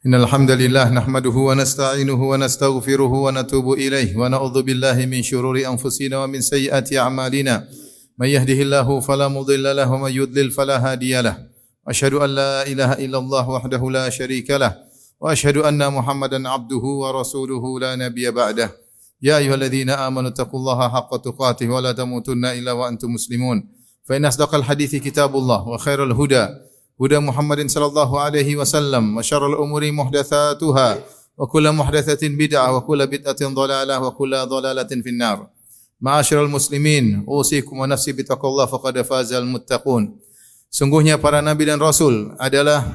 Innal hamdalillah nahmaduhu wa nasta'inuhu wa nastaghfiruhu wa natubu ilayh wa na'udzu billahi min shururi anfusina wa min sayyiati a'malina. May yahdihillahu fala mudilla lahu wa may yudlil fala hadiyalah. Asyhadu an la ilaha illallah wahdahu la syarikalah wa asyhadu anna Muhammadan abduhu wa rasuluhu la nabiyya ba'dah. Ya ayyuhalladzina amanu taqullaha haqqa tuqatih wa la tamutunna illa wa antum muslimun. Fa inna asdaqal hadithi kitabullah wa khairal huda huda Muhammadin sallallahu alaihi wasallam wa syarrul umuri muhdatsatuha wa kullu muhdatsatin bid'ah wa kullu bid'atin dhalalah wa kullu dhalalatin finnar. Ma'asyiral muslimin, usikum wa nafsi bittaqullah faqad fazal muttaqun. Sungguhnya para nabi dan rasul adalah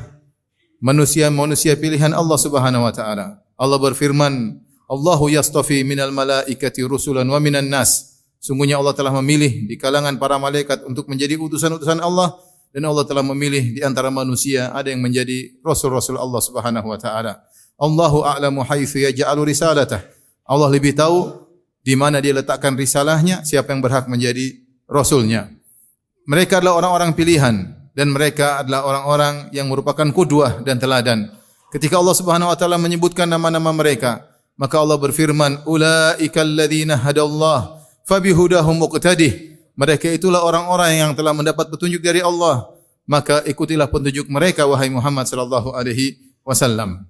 manusia-manusia pilihan Allah Subhanahu wa taala. Allah berfirman, Allahu yastafi minal malaikati rusulan wa minan nas. Sungguhnya Allah telah memilih di kalangan para malaikat untuk menjadi utusan-utusan Allah. Dan Allah telah memilih di antara manusia ada yang menjadi rasul-rasul Allah Subhanahu wa taala. Allahu a'lamu haitsu yaj'alu risalatah. Allah lebih tahu di mana dia letakkan risalahnya, siapa yang berhak menjadi rasulnya. Mereka adalah orang-orang pilihan dan mereka adalah orang-orang yang merupakan qudwah dan teladan. Ketika Allah Subhanahu wa taala menyebutkan nama-nama mereka, maka Allah berfirman, ulaikal ladzina hadallah fabihudahum muqtadih. Mereka itulah orang-orang yang telah mendapat petunjuk dari Allah, maka ikutilah petunjuk mereka wahai Muhammad sallallahu alaihi wasallam.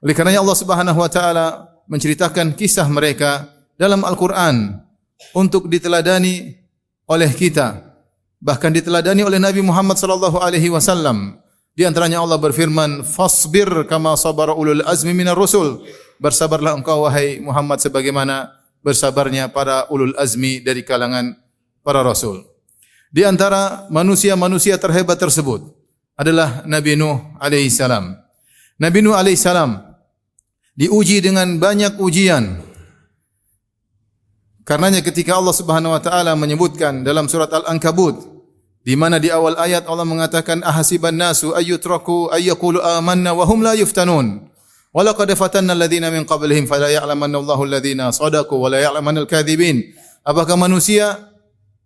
Oleh karenanya Allah Subhanahu wa taala menceritakan kisah mereka dalam Al-Qur'an untuk diteladani oleh kita, bahkan diteladani oleh Nabi Muhammad sallallahu alaihi wasallam. Di antaranya Allah berfirman, "Fasbir kama sabara ulul azmi minar rusul." Bersabarlah engkau wahai Muhammad sebagaimana bersabarnya para ulul azmi dari kalangan para rasul. Di antara manusia-manusia terhebat tersebut adalah Nabi Nuh alaihi salam. Nabi Nuh alaihi salam diuji dengan banyak ujian. Karenanya ketika Allah Subhanahu wa taala menyebutkan dalam surat Al-Ankabut, di mana di awal ayat Allah mengatakan ahasiban nasu ayyutraku ayyaqulu amanna wa hum la yuftanun. Wa laqad fatanna alladhina min qablihim fala ya'lamanna Allahu alladhina shadaqu wa la ya'lamanal kadhibin. Apakah manusia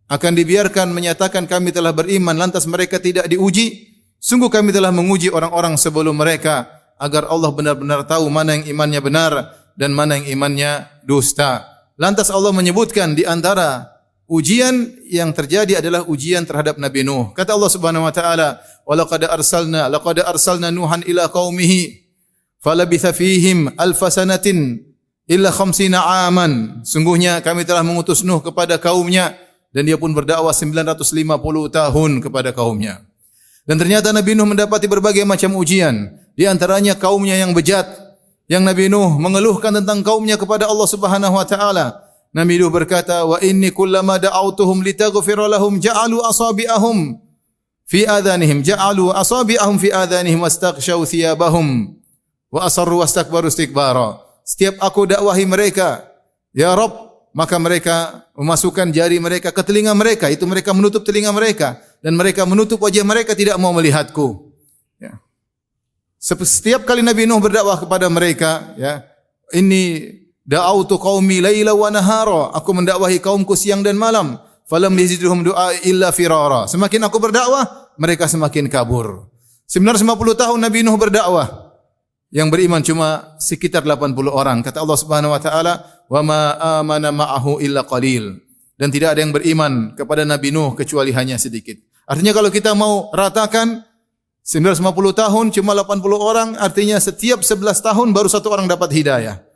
akan dibiarkan menyatakan kami telah beriman lantas mereka tidak diuji? Sungguh kami telah menguji orang-orang sebelum mereka agar Allah benar-benar tahu mana yang imannya benar dan mana yang imannya dusta. Lantas Allah menyebutkan di antara ujian yang terjadi adalah ujian terhadap Nabi Nuh. Kata Allah Subhanahu wa taala, "Wa laqad arsalna Nuhan ila qaumihi falabitha fihim alfasanatin illa khamsina aman." Sungguhnya kami telah mengutus Nuh kepada kaumnya dan dia pun berdakwah 950 tahun kepada kaumnya. Dan ternyata Nabi Nuh mendapati berbagai macam ujian. Di antaranya kaumnya yang bejat. Yang Nabi Nuh mengeluhkan tentang kaumnya kepada Allah Subhanahu wa taala. Nabi Nuh berkata, "Wa inni kullama da'awtuhum litaghfira lahum ja'alu asabi'ahum fi adhanihim wastaghshaw thiyabahum wa asarru wastakbaru istikbara." Setiap aku dakwahi mereka, ya Rabb, maka mereka memasukkan jari mereka ke telinga mereka, itu mereka menutup telinga mereka dan mereka menutup wajah mereka tidak mau melihatku. Ya. Setiap kali Nabi Nuh berdakwah kepada mereka, ya, inni da'autu qaumi laila wa nahara, aku mendakwahi kaumku siang dan malam, falam yazidhum du'a illa firara. Semakin aku berdakwah, mereka semakin kabur. 950 tahun Nabi Nuh berdakwah. Yang beriman cuma sekitar 80 orang. Kata Allah Subhanahu wa taala, "Wa ma amana ma'ahu illa qalil." Dan tidak ada yang beriman kepada Nabi Nuh kecuali hanya sedikit. Artinya kalau kita mau ratakan 950 tahun cuma 80 orang, artinya setiap 11 tahun baru satu orang dapat hidayah.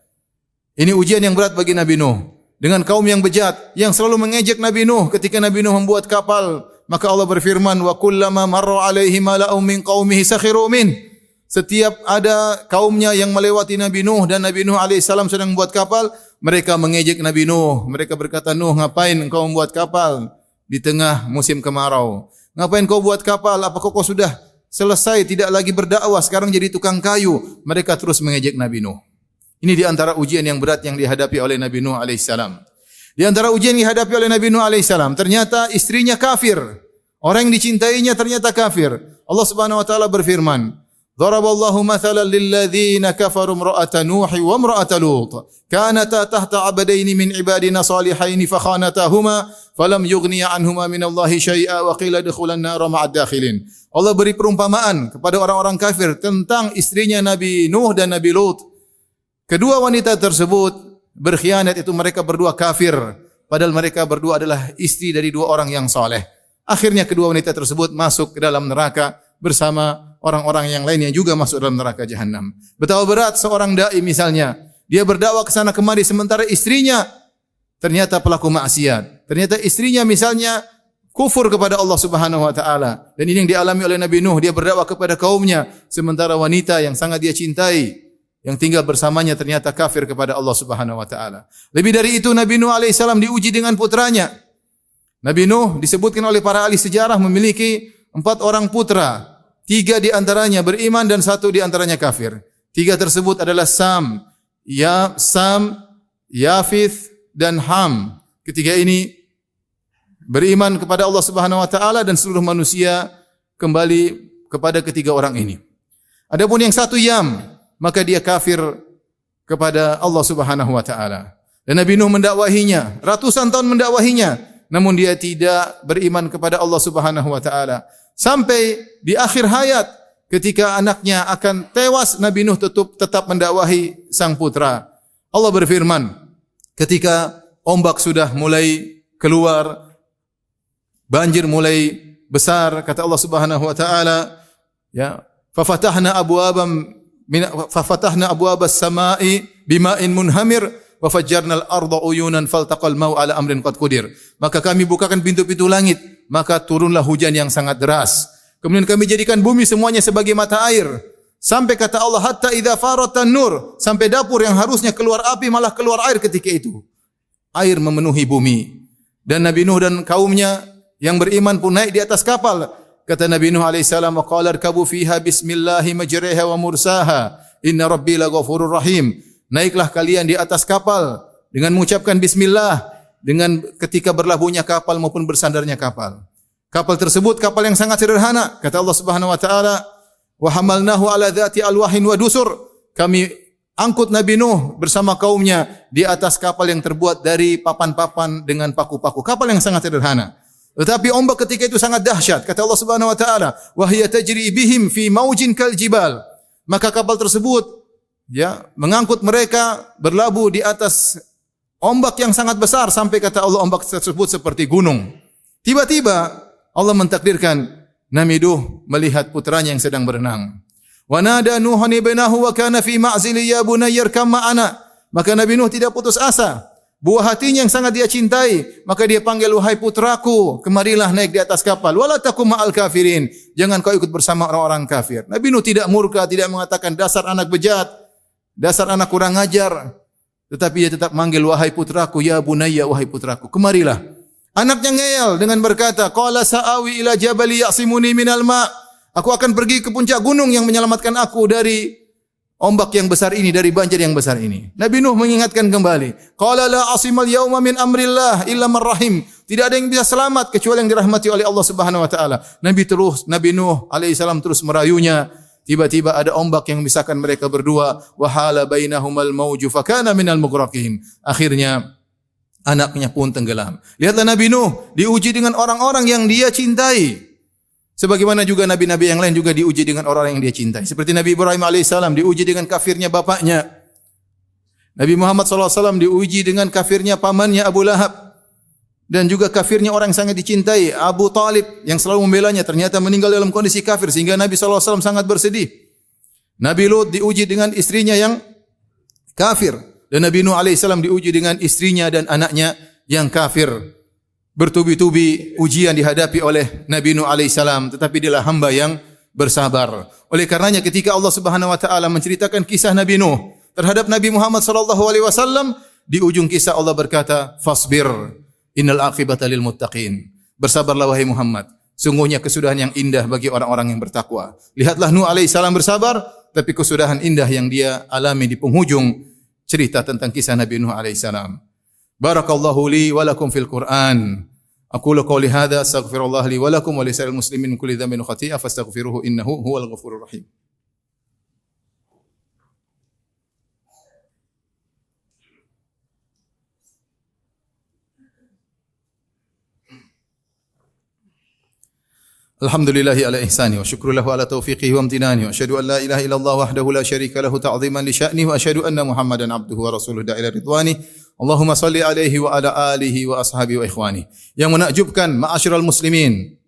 Ini ujian yang berat bagi Nabi Nuh. Dengan kaum yang bejat yang selalu mengejek Nabi Nuh ketika Nabi Nuh membuat kapal, maka Allah berfirman, "Wa kullama marra 'alaihi mala'un min qaumihi sakhiru min." Setiap ada kaumnya yang melewati Nabi Nuh dan Nabi Nuh alaihissalam sedang membuat kapal, mereka mengejek Nabi Nuh. Mereka berkata, "Nuh, ngapain engkau membuat kapal di tengah musim kemarau? Ngapain kau buat kapal? Apakah kau sudah selesai tidak lagi berdakwah, sekarang jadi tukang kayu?" Mereka terus mengejek Nabi Nuh. Ini di antara ujian yang berat yang dihadapi oleh Nabi Nuh alaihissalam. Di antara ujian yang dihadapi oleh Nabi Nuh alaihissalam, ternyata istrinya kafir. Orang yang dicintainya ternyata kafir. Allah Subhanahu wa taala berfirman, Daraballahu mathalan lilladzina kafaru imra'ata Nuh wa imra'ata Lut. Kanata tahta 'abdaini min ibadina salihaini fakhanatahuma falam yughniya anhuma minallahi syai'a wa qila dukhulan nar ma'ad dakhilin. Allah beri perumpamaan kepada orang-orang kafir tentang istrinya Nabi Nuh dan Nabi Lut. Kedua wanita tersebut berkhianat, itu mereka berdua kafir, padahal mereka berdua adalah istri dari dua orang yang saleh. Akhirnya kedua wanita tersebut masuk ke dalam neraka bersama orang-orang yang lain yang juga masuk dalam neraka jahanam. Betapa berat seorang dai misalnya, dia berdakwah ke sana kemari sementara istrinya ternyata pelaku maksiat. Ternyata istrinya misalnya kufur kepada Allah Subhanahu wa taala. Dan ini yang dialami oleh Nabi Nuh, dia berdakwah kepada kaumnya sementara wanita yang sangat dia cintai yang tinggal bersamanya ternyata kafir kepada Allah Subhanahu wa taala. Lebih dari itu, Nabi Nuh alaihissalam diuji dengan putranya. Nabi Nuh disebutkan oleh para ahli sejarah memiliki 4 orang putra. 3 di antaranya beriman dan 1 di antaranya kafir. 3 tersebut adalah Sam, Yafith dan Ham. Ketiga ini beriman kepada Allah Subhanahu wa taala dan seluruh manusia kembali kepada ketiga orang ini. Adapun yang 1 Yam, maka dia kafir kepada Allah Subhanahu wa taala. Dan Nabi Nuh mendakwahinya, ratusan tahun mendakwahinya, namun dia tidak beriman kepada Allah Subhanahu wa taala. Sampai di akhir hayat ketika anaknya akan tewas, Nabi Nuh tetap mendakwahi sang putra. Allah berfirman, ketika ombak sudah mulai keluar, banjir mulai besar, kata Allah Subhanahu wa taala, ya, fafatahna abwabas samai bima'in munhamir wa fajjarnal arda uyunan faltaqal ma'u ala amrin qad qudir. Maka kami bukakan pintu-pintu langit, maka turunlah hujan yang sangat deras. Kemudian kami jadikan bumi semuanya sebagai mata air. Sampai kata Allah, hatta idza faratan nur, sampai dapur yang harusnya keluar api malah keluar air ketika itu. Air memenuhi bumi. Dan Nabi Nuh dan kaumnya yang beriman pun naik di atas kapal. Kata Nabi Nuh alaihissalam, wa qala irkabu fiha bismillahi majriha wa mursaha inna rabbi laghafurur rahim. Naiklah kalian di atas kapal dengan mengucapkan bismillah, dengan ketika berlabuhnya kapal maupun bersandarnya kapal. Kapal tersebut kapal yang sangat sederhana. Kata Allah Subhanahu wa taala, wa hamalnahu ala dzati alwahin wa dusur. Kami angkut Nabi Nuh bersama kaumnya di atas kapal yang terbuat dari papan-papan dengan paku-paku. Kapal yang sangat sederhana. Tetapi ombak ketika itu sangat dahsyat. Kata Allah Subhanahu wa taala, wa hiya tajri bihim fi maujin kal jibal. Maka kapal tersebut mengangkut mereka berlabuh di atas ombak yang sangat besar sampai kata Allah ombak tersebut seperti gunung. Tiba-tiba Allah mentakdirkan Nabi Nuh melihat putranya yang sedang berenang. Wa nada Nuhan ibnahu wa kana fi ma'zili ya bunayya irkam ma'ana. Maka Nabi Nuh tidak putus asa. Buah hatinya yang sangat dia cintai, maka dia panggil, wahai putraku, kemarilah naik di atas kapal. Wala takum ma'al kafirin. Jangan kau ikut bersama orang-orang kafir. Nabi Nuh tidak murka, tidak mengatakan dasar anak bejat, dasar anak kurang ajar. Tetapi dia tetap manggil, wahai putraku, ya bunayya, wahai putraku, kemarilah. Anaknya ngeyel dengan berkata, qala sa'awi ila jabali ya'simuni minal ma'. Aku akan pergi ke puncak gunung yang menyelamatkan aku dari ombak yang besar ini, dari banjir yang besar ini. Nabi Nuh mengingatkan kembali, qala la asimal yauma min amrillah illa man rahim. Tidak ada yang bisa selamat kecuali yang dirahmati oleh Allah Subhanahu wa taala. Nabi Nuh alaihissalam terus merayunya. Tiba-tiba ada ombak yang memisahkan mereka berdua. Wa hala bainahumal mauju fakana minal mughraqin. Akhirnya anaknya pun tenggelam. Lihatlah Nabi Nuh diuji dengan orang-orang yang dia cintai. Sebagaimana juga nabi-nabi yang lain juga diuji dengan orang yang dia cintai. Seperti Nabi Ibrahim alaihissalam diuji dengan kafirnya bapaknya. Nabi Muhammad SAW diuji dengan kafirnya pamannya Abu Lahab. Dan juga kafirnya orang yang sangat dicintai, Abu Talib, yang selalu membelanya, ternyata meninggal dalam kondisi kafir. Sehingga Nabi SAW sangat bersedih. Nabi Lut diuji dengan istrinya yang kafir. Dan Nabi Nuh alaihissalam diuji dengan istrinya dan anaknya yang kafir. Bertubi-tubi ujian dihadapi oleh Nabi Nuh alaihissalam, tetapi dialah hamba yang bersabar. Oleh karenanya ketika Allah Subhanahu wa taala menceritakan kisah Nabi Nuh terhadap Nabi Muhammad sallallahu alaihi wasallam, di ujung kisah Allah berkata, "Fasbir, innal aqibata lil muttaqin." Bersabarlah wahai Muhammad, sungguhnya kesudahan yang indah bagi orang-orang yang bertakwa. Lihatlah Nuh alaihissalam bersabar, tapi kesudahan indah yang dia alami di penghujung cerita tentang kisah Nabi Nuh alaihissalam. Barakallahu li wa lakum fil Qur'an. Aqulu qawli hadza astaghfirullah li wa lakum wa lisa'il muslimin kulli dhanbin khati'a fastaghfiruhu innahu huwal ghafurur rahim. Alhamdulillahi ala ihsani wa syukru lahu ala taufiqihi wa amtinani wa asyhadu an la ilaha illallah wahdahu la syarika lahu ta'ziman li sya'nihi wa asyhadu anna Muhammadan abduhu wa rasuluhu da'ila ridwani. Allahumma salli alaihi wa ala alihi wa ashabihi wa ikhwani. Yang menakjubkan ma'asyiral muslimin,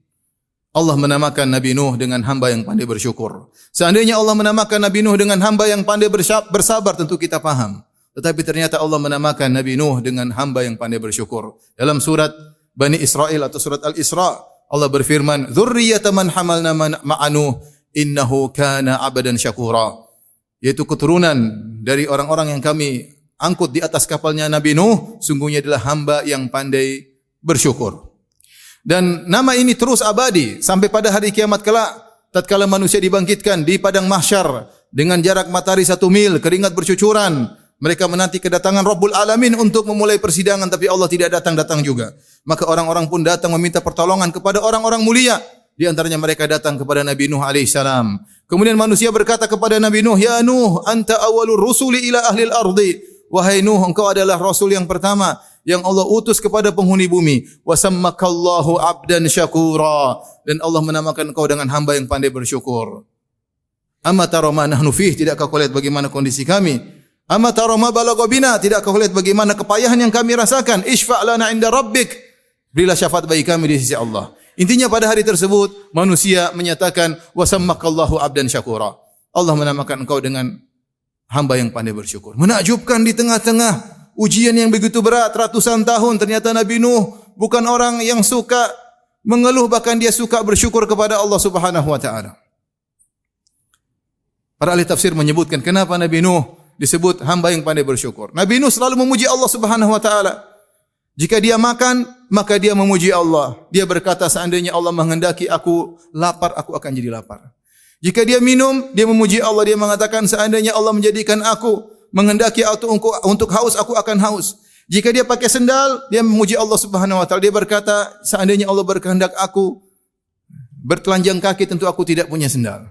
Allah menamakan Nabi Nuh dengan hamba yang pandai bersyukur. Seandainya Allah menamakan Nabi Nuh dengan hamba yang pandai bersabar, tentu kita faham. Tetapi ternyata Allah menamakan Nabi Nuh dengan hamba yang pandai bersyukur. Dalam surat Bani Israel atau surat Al-Isra, Allah berfirman, "Dzurriyyata man hamalna ma'a Nuh, innahu kana 'abdan syakura." Yaitu keturunan dari orang-orang yang kami angkut di atas kapalnya Nabi Nuh, sungguhnya adalah hamba yang pandai bersyukur. Dan nama ini terus abadi sampai pada hari kiamat kelak, tatkala manusia dibangkitkan di padang mahsyar dengan jarak matahari 1 mil, keringat bercucuran. Mereka menanti kedatangan Rabbul Alamin untuk memulai persidangan, tapi Allah tidak datang-datang juga. Maka orang-orang pun datang meminta pertolongan kepada orang-orang mulia. Di antaranya mereka datang kepada Nabi Nuh alaihissalam. Kemudian manusia berkata kepada Nabi Nuh, "Ya Nuh, anta awwalur rusuli ila ahlil ardi." Wahai Nuh, engkau adalah rasul yang pertama yang Allah utus kepada penghuni bumi. Wa sammakallahu 'abdan syakura. Dan Allah menamakan engkau dengan hamba yang pandai bersyukur. Amma tara ma nahnu fih, tidakkah kau lihat bagaimana kondisi kami? Amma tara ma balagha bina, tidakkah kau lihat bagaimana kepayahan yang kami rasakan? Isfa' lana 'inda rabbik, berilah syafaat bagi kami di sisi Allah. Intinya pada hari tersebut manusia menyatakan wa sammakallahu 'abdan syakura. Allah menamakan engkau dengan hamba yang pandai bersyukur. Menakjubkan di tengah-tengah ujian yang begitu berat ratusan tahun, ternyata Nabi Nuh bukan orang yang suka mengeluh, bahkan dia suka bersyukur kepada Allah Subhanahu wa taala. Para ahli tafsir menyebutkan kenapa Nabi Nuh disebut hamba yang pandai bersyukur. Nabi Nuh selalu memuji Allah Subhanahu wa taala. Jika dia makan, maka dia memuji Allah. Dia berkata, seandainya Allah menghendaki aku lapar, aku akan jadi lapar. Jika dia minum, dia memuji Allah. Dia mengatakan, seandainya Allah menjadikan aku menghendaki untuk haus, aku akan haus. Jika dia pakai sendal, dia memuji Allah Subhanahu wa taala. Dia berkata, seandainya Allah berkehendak aku bertelanjang kaki, tentu aku tidak punya sendal.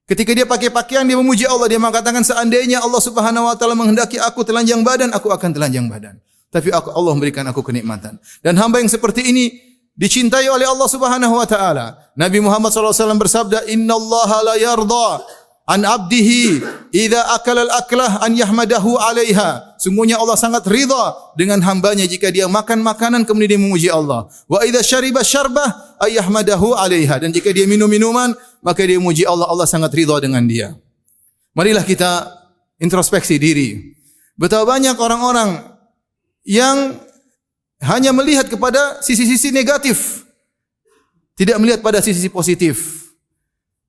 Ketika dia pakai pakaian, dia memuji Allah. Dia mengatakan, seandainya Allah Subhanahu wa taala menghendaki aku telanjang badan, aku akan telanjang badan. Tapi Allah memberikan aku kenikmatan. Dan hamba yang seperti ini dicintai oleh Allah Subhanahu wa taala. Nabi Muhammad SAW bersabda, "Innallaha la yarda an 'abdihi idza akala al-aklah an yahmadahu 'alaiha." Sungguhnya Allah sangat ridha dengan hambanya jika dia makan makanan kemudian dia memuji Allah. Wa idza syariba syarbah ay yahmadahu 'alaiha. Dan jika dia minum minuman, maka dia memuji Allah. Allah sangat ridha dengan dia. Marilah kita introspeksi diri. Betapa banyak orang-orang yang hanya melihat kepada sisi-sisi negatif, tidak melihat pada sisi positif.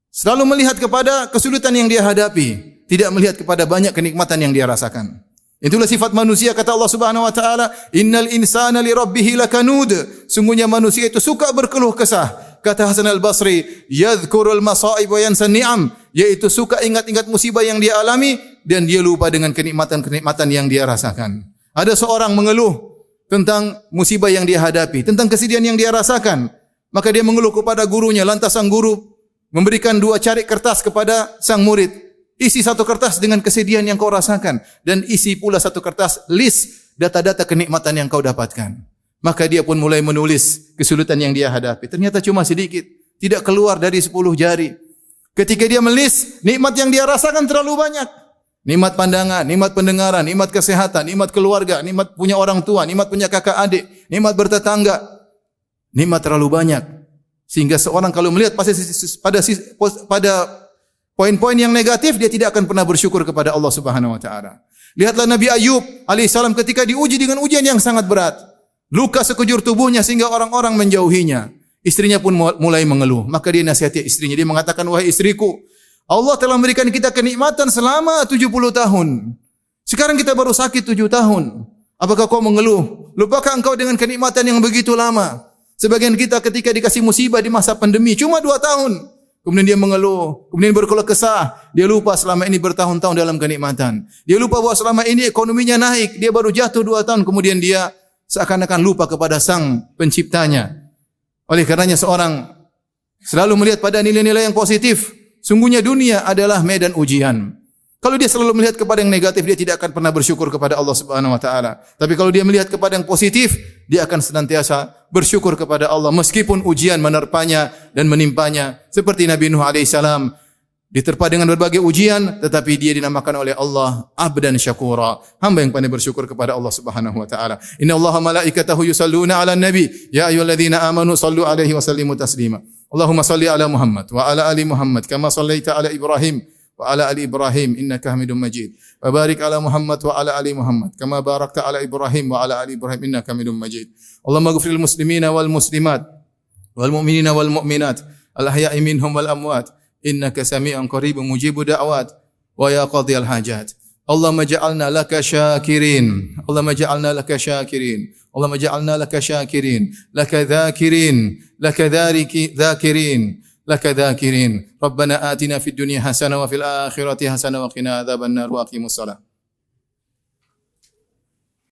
Selalu melihat kepada kesulitan yang dia hadapi, tidak melihat kepada banyak kenikmatan yang dia rasakan. Itulah sifat manusia, kata Allah Subhanahu wa taala, "Innal insana li rabbih lakanud." Sungguhnya manusia itu suka berkeluh kesah. Kata Hasan Al-Basri, "Yadhkurul masa'ib wa yansan ni'am." Yaitu suka ingat-ingat musibah yang dia alami dan dia lupa dengan kenikmatan-kenikmatan yang dia rasakan. Ada seorang mengeluh tentang musibah yang dia hadapi, tentang kesedihan yang dia rasakan. Maka dia mengeluh kepada gurunya, lantas sang guru memberikan 2 carik kertas kepada sang murid. Isi 1 kertas dengan kesedihan yang kau rasakan, dan isi pula 1 kertas list data-data kenikmatan yang kau dapatkan. Maka dia pun mulai menulis kesulitan yang dia hadapi. Ternyata cuma sedikit, tidak keluar dari 10 jari. Ketika dia melis, nikmat yang dia rasakan terlalu banyak. Nikmat pandangan, nikmat pendengaran, nikmat kesehatan, nikmat keluarga, nikmat punya orang tua, nikmat punya kakak adik, nikmat bertetangga. Nikmat terlalu banyak. Sehingga seorang kalau melihat pada poin-poin yang negatif, dia tidak akan pernah bersyukur kepada Allah Subhanahu wa taala. Lihatlah Nabi Ayub alaihissalam ketika diuji dengan ujian yang sangat berat. Luka sekujur tubuhnya sehingga orang-orang menjauhinya. Istrinya pun mulai mengeluh. Maka dia nasihati istrinya. Dia mengatakan, "Wahai istriku, Allah telah memberikan kita kenikmatan selama 70 tahun. Sekarang kita baru sakit 7 tahun. Apakah kau mengeluh? Lupakah engkau dengan kenikmatan yang begitu lama? Sebagian kita ketika dikasih musibah di masa pandemi cuma 2 tahun. Kemudian dia mengeluh, kemudian berkeluh kesah. Dia lupa selama ini bertahun-tahun dalam kenikmatan. Dia lupa bahwa selama ini ekonominya naik. Dia baru jatuh 2 tahun, kemudian dia seakan-akan lupa kepada sang penciptanya. Oleh karenanya seorang selalu melihat pada nilai-nilai yang positif. Sungguhnya dunia adalah medan ujian. Kalau dia selalu melihat kepada yang negatif, dia tidak akan pernah bersyukur kepada Allah Subhanahu wa taala. Tapi kalau dia melihat kepada yang positif, dia akan senantiasa bersyukur kepada Allah meskipun ujian menerpanya dan menimpanya. Seperti Nabi Nuh alaihissalam diterpa dengan berbagai ujian, tetapi dia dinamakan oleh Allah abdan syakura, hamba yang pandai bersyukur kepada Allah Subhanahu wa taala. Inna Allaha malaikatahu yusalluna 'alan nabi, ya ayyuhalladzina amanu sallu 'alaihi wa sallimu taslima. Allahumma salli 'ala Muhammad wa 'ala ali Muhammad kama shallaita 'ala Ibrahim wa 'ala ali Ibrahim innaka Hamidum Majid. Wa barik 'ala Muhammad wa 'ala ali Muhammad kama barakta 'ala Ibrahim wa 'ala ali Ibrahim innaka Hamidum Majid. Allahumma ighfir lil muslimina wal muslimat wal mu'minina wal mu'minat al ahya'i minhum wal amwat. Innaka sami'un qaribun mujibud da'wat wa ya qadhiyal hajat. Allahumma ja'alna laka syakirin. Allahumma ja'alna laka syakirin. Allahumma ja'alna laka syakirin. Laka dhakirin. Laka dhakirin. Laka dhakirin. Rabbana atina fid dunya hasanah wa fil akhirati hasanah wa qina adzabannar wa aqimus salah.